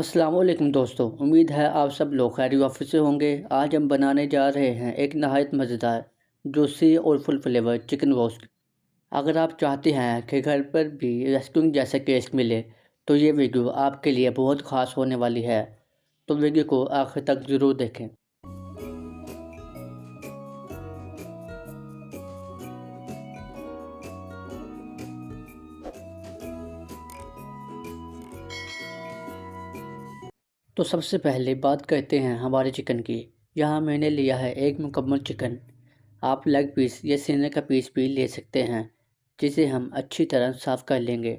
अस्सलाम वालेकुम दोस्तों, उम्मीद है आप सब लोग खैरियत से वापस से होंगे। आज हम बनाने जा रहे हैं एक नहायत मज़ेदार जूसी और फुल फ्लेवर चिकन रोस्ट। अगर आप चाहते हैं कि घर पर भी रेस्टोरेंट जैसा टेस्ट मिले तो ये वीडियो आपके लिए बहुत ख़ास होने वाली है। तो वीडियो को आखिर तक ज़रूर देखें। तो सबसे पहले बात करते हैं हमारे चिकन की। यहाँ मैंने लिया है एक मुकम्मल चिकन। आप लेग पीस या सीने का पीस भी ले सकते हैं, जिसे हम अच्छी तरह साफ़ कर लेंगे।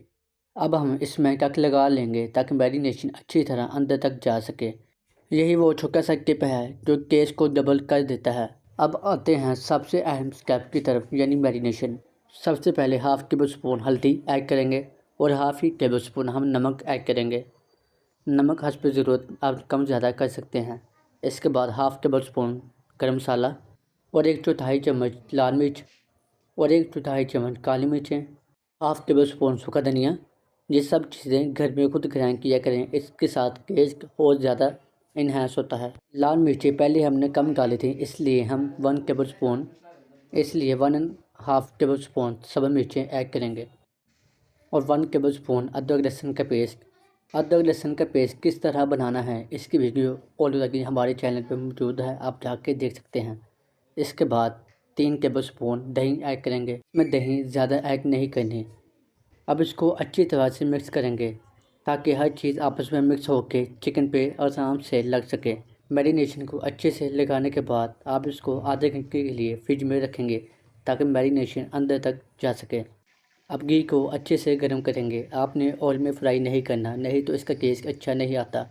अब हम इसमें टक लगा लेंगे ताकि मैरिनेशन अच्छी तरह अंदर तक जा सके। यही वो छोटा सा टिप है जो टेस्ट को डबल कर देता है। अब आते हैं सबसे अहम स्टेप की तरफ, यानी मैरिनेशन। सबसे पहले हाफ़ टेबल स्पून हल्दी ऐड करेंगे और हाफ़ ही टेबल स्पून हम नमक ऐड करेंगे। नमक हस्ब ज़रूरत आप कम ज़्यादा कर सकते हैं। इसके बाद हाफ़ टेबल स्पून गरम मसाला और 1/4 चम्मच लाल मिर्च और 1/4 चम्मच काली मिर्चें, हाफ़ टेबल स्पून सूखा धनिया। ये सब चीज़ें घर में खुद ग्राइंड किया करें, इसके साथ टेस्ट और ज़्यादा इन्हांस होता है। लाल मिर्चें पहले हमने कम डाली थी, इसलिए हम 1 टेबल स्पून इसलिए 1.5 टेबल स्पून सब्ज़ मिर्चें ऐड करेंगे और 1 टेबल स्पून अदरक लहसुन का पेस्ट। अदरक लहसुन का पेस्ट किस तरह बनाना है इसकी वीडियो ऑलरेडी हमारे चैनल पर मौजूद है, आप जाके देख सकते हैं। इसके बाद 3 टेबल स्पून दही ऐड करेंगे। इसमें दही ज़्यादा ऐड नहीं करनी। अब इसको अच्छी तरह से मिक्स करेंगे ताकि हर चीज़ आपस में मिक्स होकर चिकन पे आराम से लग सके। मैरिनेशन को अच्छे से लगाने के बाद आप इसको आधे घंटे के लिए फ्रिज में रखेंगे ताकि मैरिनेशन अंदर तक जा सके। अब घी को अच्छे से गर्म करेंगे। आपने ऑयल में फ्राई नहीं करना, नहीं तो इसका टेस्ट अच्छा नहीं आता।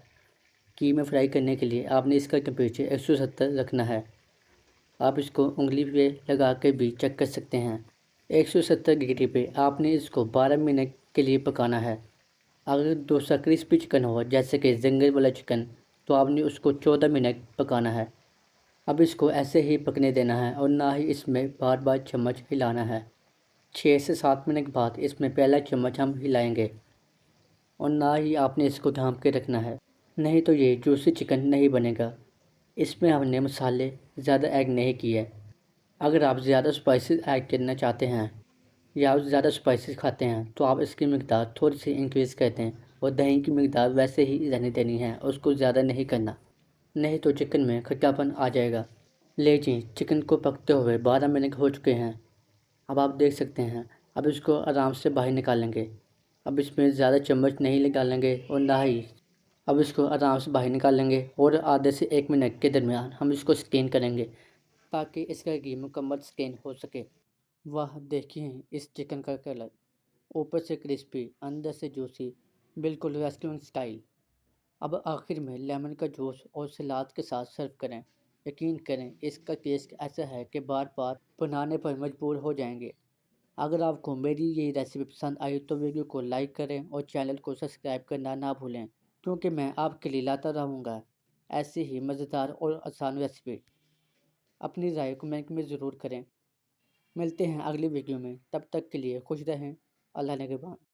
घी में फ्राई करने के लिए आपने इसका टेम्परेचर 170 रखना है। आप इसको उंगली पे लगा के भी चेक कर सकते हैं। 170 डिग्री पे आपने इसको 12 मिनट के लिए पकाना है। अगर दूसरा क्रिस्पी चिकन हो जैसे कि जंगल वाला चिकन, तो आपने उसको 14 मिनट पकाना है। अब इसको ऐसे ही पकने देना है और ना ही इसमें बार बार चम्मच हिलाना है। 6 से 7 मिनट बाद इसमें पहला चम्मच हम हिलाएंगे और ना ही आपने इसको ढाँप के रखना है, नहीं तो ये जूसी चिकन नहीं बनेगा। इसमें हमने मसाले ज़्यादा ऐड नहीं किए। अगर आप ज़्यादा स्पाइसेस ऐड करना चाहते हैं या आप ज़्यादा स्पाइसेस खाते हैं तो आप इसकी मिकदार थोड़ी सी इंक्रीज़ कर दें और दही की मिकदार वैसे ही रहने देनी है, उसको ज़्यादा नहीं करना, नहीं तो चिकन में खट्टापन आ जाएगा। लीजिए, चिकन को पकते हुए 12 मिनट हो चुके हैं। अब आप देख सकते हैं। अब इसको आराम से बाहर निकालेंगे। अब इसमें ज़्यादा चम्मच नहीं निकालेंगे और ना ही अब इसको आराम से बाहर निकालेंगे और आधे से 1 मिनट के दरमियान हम इसको स्टेन करेंगे ताकि इसका घी मुकम्मल स्टेन हो सके। वाह, देखिए इस चिकन का कलर, ऊपर से क्रिस्पी अंदर से जूसी, बिल्कुल रेस्टोरेंट स्टाइल। अब आखिर में लेमन का जूस और सलाद के साथ सर्व करें। यकीन करें, इसका टेस्ट ऐसा है कि बार बार बनाने पर मजबूर हो जाएंगे। अगर आपको मेरी ये रेसिपी पसंद आई तो वीडियो को लाइक करें और चैनल को सब्सक्राइब करना ना भूलें, क्योंकि मैं आपके लिए लाता रहूँगा ऐसी ही मज़ेदार और आसान रेसिपी। अपनी राय कमेंट में ज़रूर करें। मिलते हैं अगली वीडियो में, तब तक के लिए खुश रहें। अल्लाह निगहबान।